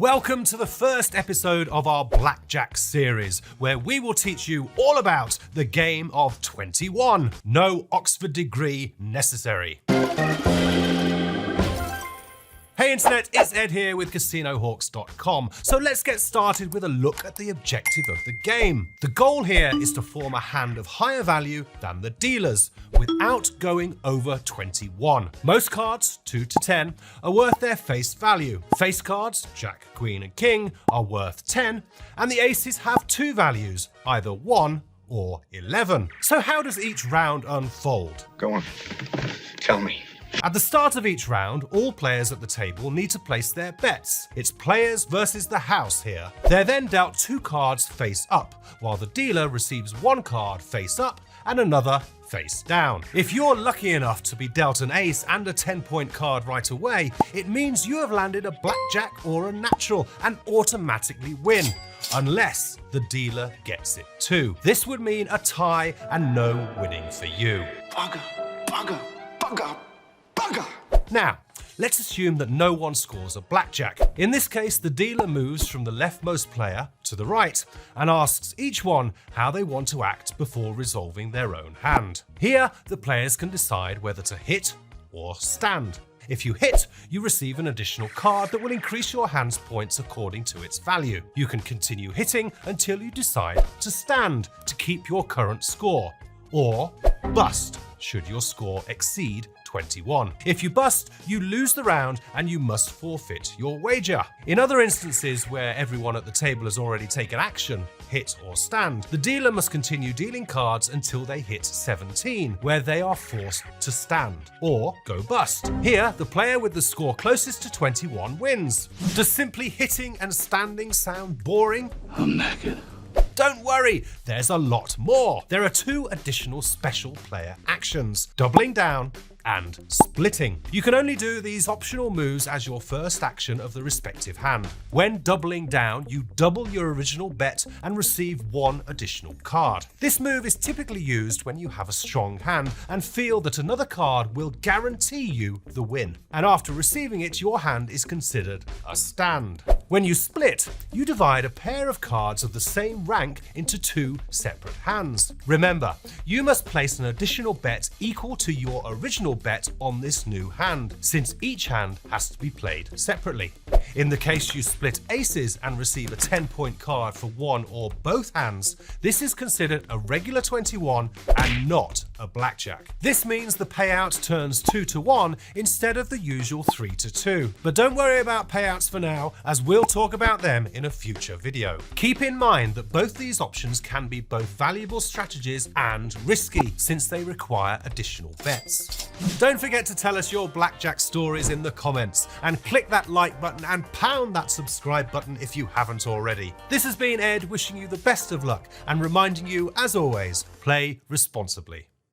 Welcome to the first episode of our Blackjack series, where we will teach you all about the game of 21. No Oxford degree necessary. Hey Internet, it's Ed here with CasinoHawks.com. So let's get started with a look at the objective of the game. The goal here is to form a hand of higher value than the dealers, without going over 21. Most cards, 2 to 10, are worth their face value. Face cards, Jack, Queen and King, are worth 10, and the aces have 2 values, either 1 or 11. So how does each round unfold? Go on, tell me. At the start of each round, all players at the table need to place their bets. It's players versus the house here. They're then dealt 2 cards face up, while the dealer receives 1 card face up and another face down. If you're lucky enough to be dealt an ace and a 10-point card right away, it means you have landed a blackjack or a natural and automatically win, unless the dealer gets it too. This would mean a tie and no winning for you. Bugger. Now, let's assume that no one scores a blackjack. In this case, the dealer moves from the leftmost player to the right and asks each one how they want to act before resolving their own hand. Here, the players can decide whether to hit or stand. If you hit, you receive an additional card that will increase your hand's points according to its value. You can continue hitting until you decide to stand to keep your current score, or bust should your score exceed 21. If you bust, you lose the round and you must forfeit your wager. In other instances where everyone at the table has already taken action, hit or stand, the dealer must continue dealing cards until they hit 17, where they are forced to stand, or go bust. Here, the player with the score closest to 21 wins. Does simply hitting and standing sound boring? I'm naked. Don't worry, there's a lot more. There are 2 additional special player actions: doubling down and splitting. You can only do these optional moves as your first action of the respective hand. When doubling down, you double your original bet and receive 1 additional card. This move is typically used when you have a strong hand and feel that another card will guarantee you the win. And after receiving it, your hand is considered a stand. When you split, you divide a pair of cards of the same rank into 2 separate hands. Remember, you must place an additional bet equal to your original bet on this new hand, since each hand has to be played separately. In the case you split aces and receive a 10-point card for one or both hands, this is considered a regular 21 and not a blackjack. This means the payout turns 2 to 1 instead of the usual 3 to 2. But don't worry about payouts for now, as we'll talk about them in a future video. Keep in mind that both these options can be both valuable strategies and risky, since they require additional bets. Don't forget to tell us your blackjack stories in the comments, and click that like button and pound that subscribe button if you haven't already. This has been Ed, wishing you the best of luck and reminding you, as always, play responsibly.